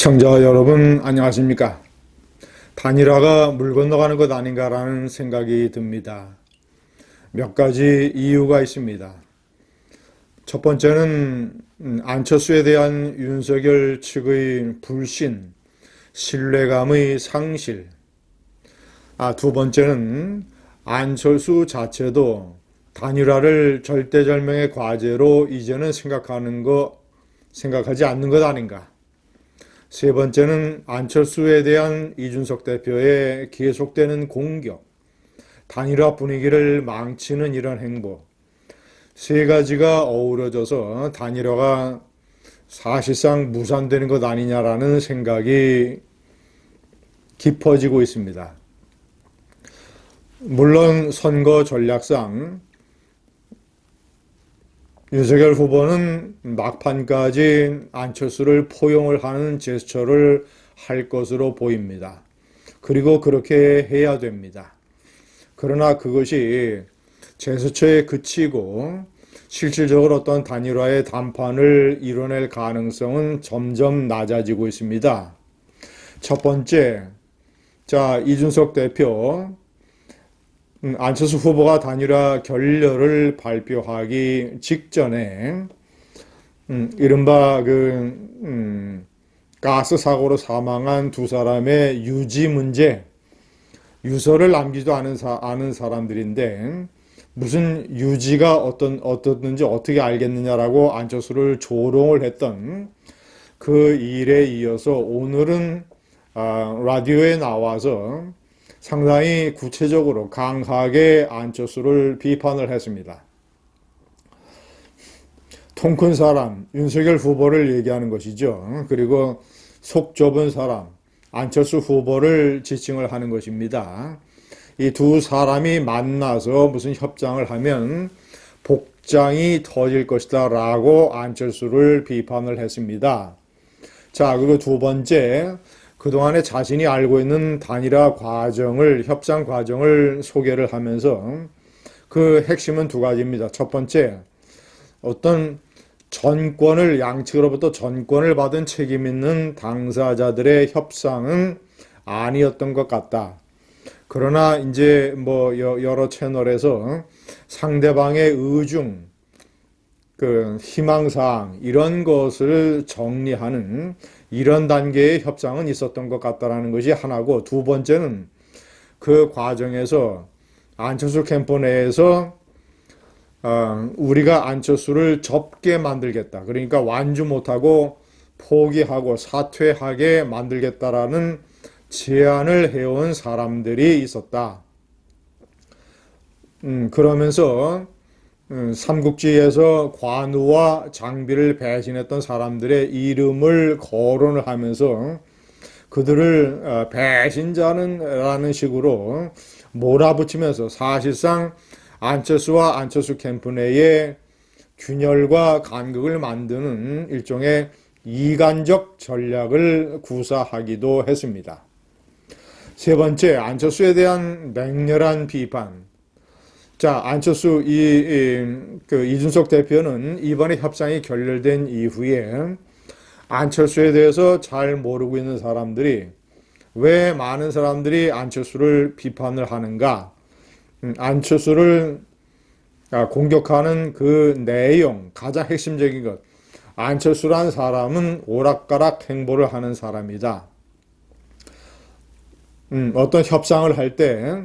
시청자 여러분 안녕하십니까? 단일화가 물 건너가는 것 아닌가라는 생각이 듭니다. 몇 가지 이유가 있습니다. 첫 번째는 안철수에 대한 윤석열 측의 불신, 신뢰감의 상실. 두 번째는 안철수 자체도 단일화를 절대절명의 과제로 이제는 생각하지 않는 것 아닌가. 세 번째는 안철수에 대한 이준석 대표의 계속되는 공격, 단일화 분위기를 망치는 이런 행보. 세 가지가 어우러져서 단일화가 사실상 무산되는 것 아니냐라는 생각이 깊어지고 있습니다. 물론 선거 전략상 윤석열 후보는 막판까지 안철수를 포용을 하는 제스처를 할 것으로 보입니다. 그리고 그렇게 해야 됩니다. 그러나 그것이 제스처에 그치고 실질적으로 어떤 단일화의 담판을 이뤄낼 가능성은 점점 낮아지고 있습니다. 첫 번째, 이준석 대표, 안철수 후보가 단일화 결렬을 발표하기 직전에 이른바 가스 사고로 사망한 두 사람의 유지 문제, 유서를 남기지도 않은 사람들인데 무슨 유지가 어떻든지 어떻게 알겠느냐라고 안철수를 조롱을 했던 그 일에 이어서 오늘은 라디오에 나와서 상당히 구체적으로 강하게 안철수를 비판을 했습니다. 통 큰 사람, 윤석열 후보를 얘기하는 것이죠. 그리고 속 좁은 사람, 안철수 후보를 지칭을 하는 것입니다. 이 두 사람이 만나서 무슨 협상을 하면 복장이 터질 것이다 라고 안철수를 비판을 했습니다. 그리고 두 번째, 그동안에 자신이 알고 있는 단일화 과정을, 협상 과정을 소개를 하면서 그 핵심은 두 가지입니다. 첫 번째, 어떤 양측으로부터 전권을 받은 책임 있는 당사자들의 협상은 아니었던 것 같다. 그러나 이제 여러 채널에서 상대방의 의중, 희망사항, 이런 것을 정리하는 이런 단계의 협상은 있었던 것 같다라는 것이 하나고, 두 번째는 그 과정에서 안철수 캠프 내에서 우리가 안철수를 접게 만들겠다. 그러니까 완주 못하고 포기하고 사퇴하게 만들겠다라는 제안을 해온 사람들이 있었다. 그러면서 삼국지에서 관우와 장비를 배신했던 사람들의 이름을 거론을 하면서 그들을 배신자라는 식으로 몰아붙이면서 사실상 안철수와 안철수 캠프 내에 균열과 간극을 만드는 일종의 이간적 전략을 구사하기도 했습니다. 세 번째, 안철수에 대한 맹렬한 비판. 안철수 이준석 대표는 이번에 협상이 결렬된 이후에 안철수에 대해서 잘 모르고 있는 사람들이 왜 많은 사람들이 안철수를 비판을 하는가? 안철수를 공격하는 그 내용, 가장 핵심적인 것. 안철수란 사람은 오락가락 행보를 하는 사람이다. 어떤 협상을 할 때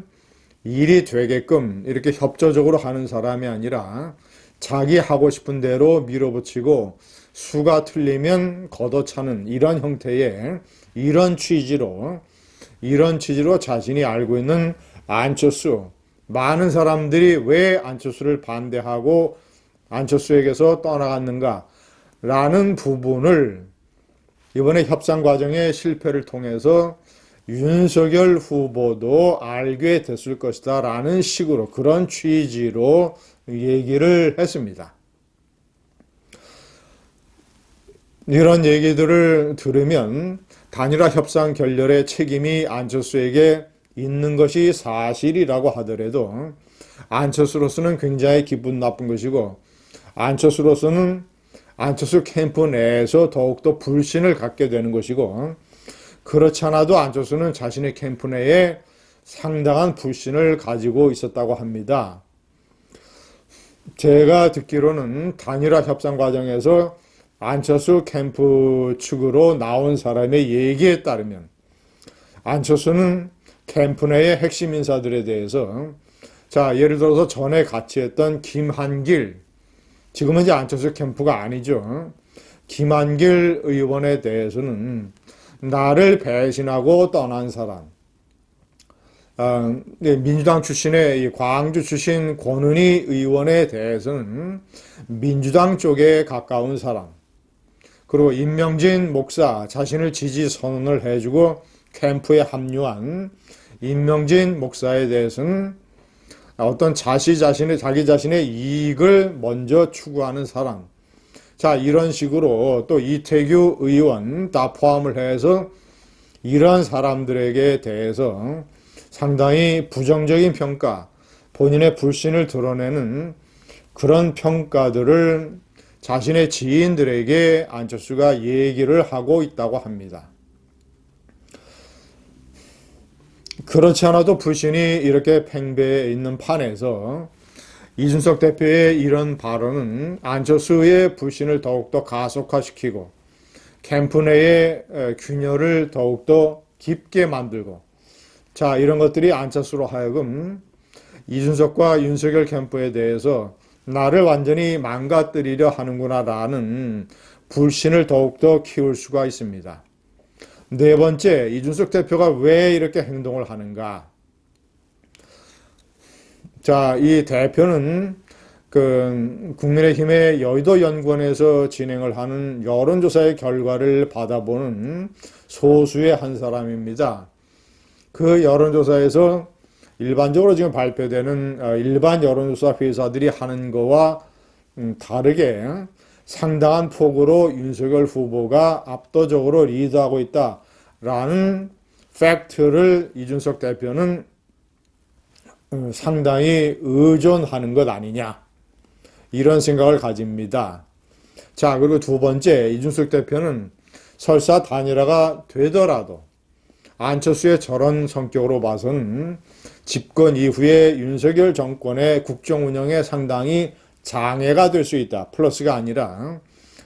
일이 되게끔 이렇게 협조적으로 하는 사람이 아니라 자기 하고 싶은 대로 밀어붙이고 수가 틀리면 걷어차는 이런 형태의 이런 취지로 자신이 알고 있는 안철수, 많은 사람들이 왜 안철수를 반대하고 안철수에게서 떠나갔는가 라는 부분을 이번에 협상 과정의 실패를 통해서 윤석열 후보도 알게 됐을 것이다 라는 식으로, 그런 취지로 얘기를 했습니다. 이런 얘기들을 들으면 단일화 협상 결렬의 책임이 안철수에게 있는 것이 사실이라고 하더라도 안철수로서는 굉장히 기분 나쁜 것이고, 안철수로서는 안철수 캠프 내에서 더욱더 불신을 갖게 되는 것이고, 그렇지 않아도 안철수는 자신의 캠프 내에 상당한 불신을 가지고 있었다고 합니다. 제가 듣기로는 단일화 협상 과정에서 안철수 캠프 측으로 나온 사람의 얘기에 따르면 안철수는 캠프 내의 핵심 인사들에 대해서, 자, 예를 들어서 전에 같이 했던 김한길, 지금은 이제 안철수 캠프가 아니죠. 김한길 의원에 대해서는 나를 배신하고 떠난 사람, 민주당 출신의 광주 출신 권은희 의원에 대해서는 민주당 쪽에 가까운 사람, 그리고 임명진 목사 자신을 지지 선언을 해주고 캠프에 합류한 임명진 목사에 대해서는 어떤 자기 자신의 이익을 먼저 추구하는 사람. 자, 이런 식으로 또 이태규 의원 다 포함을 해서 이런 사람들에게 대해서 상당히 부정적인 평가, 본인의 불신을 드러내는 그런 평가들을 자신의 지인들에게 안철수가 얘기를 하고 있다고 합니다. 그렇지 않아도 불신이 이렇게 팽배해 있는 판에서 이준석 대표의 이런 발언은 안철수의 불신을 더욱더 가속화시키고 캠프 내의 균열을 더욱더 깊게 만들고, 자, 이런 것들이 안철수로 하여금 이준석과 윤석열 캠프에 대해서 나를 완전히 망가뜨리려 하는구나라는 불신을 더욱더 키울 수가 있습니다. 네 번째, 이준석 대표가 왜 이렇게 행동을 하는가? 자, 이 대표는 국민의힘의 여의도 연구원에서 진행을 하는 여론조사의 결과를 받아보는 소수의 한 사람입니다. 그 여론조사에서 일반적으로 지금 발표되는 일반 여론조사 회사들이 하는 거와 다르게 상당한 폭으로 윤석열 후보가 압도적으로 리드하고 있다라는 팩트를 이준석 대표는 상당히 의존하는 것 아니냐, 이런 생각을 가집니다. 자, 그리고 두 번째, 이준석 대표는 설사 단일화가 되더라도 안철수의 저런 성격으로 봐서는 집권 이후에 윤석열 정권의 국정 운영에 상당히 장애가 될 수 있다, 플러스가 아니라,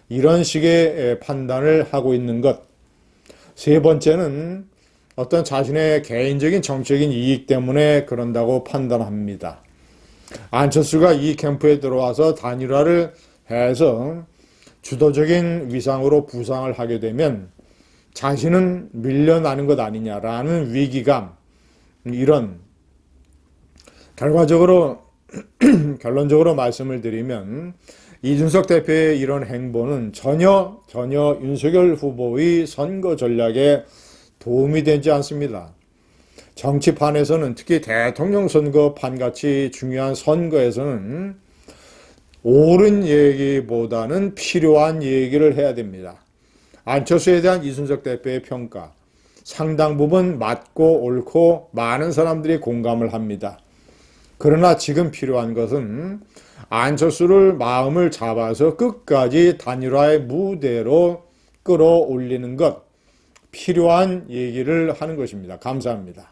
이런 식의 판단을 하고 있는 것. 세 번째는 어떤 자신의 개인적인 정치적인 이익 때문에 그런다고 판단합니다. 안철수가 이 캠프에 들어와서 단일화를 해서 주도적인 위상으로 부상을 하게 되면 자신은 밀려나는 것 아니냐라는 위기감, 이런, 결론적으로 말씀을 드리면 이준석 대표의 이런 행보는 전혀 윤석열 후보의 선거 전략에 도움이 되지 않습니다. 정치판에서는, 특히 대통령 선거판같이 중요한 선거에서는 옳은 얘기보다는 필요한 얘기를 해야 됩니다. 안철수에 대한 이준석 대표의 평가, 상당 부분 맞고 옳고 많은 사람들이 공감을 합니다. 그러나 지금 필요한 것은 안철수를 마음을 잡아서 끝까지 단일화의 무대로 끌어올리는 것, 필요한 얘기를 하는 것입니다. 감사합니다.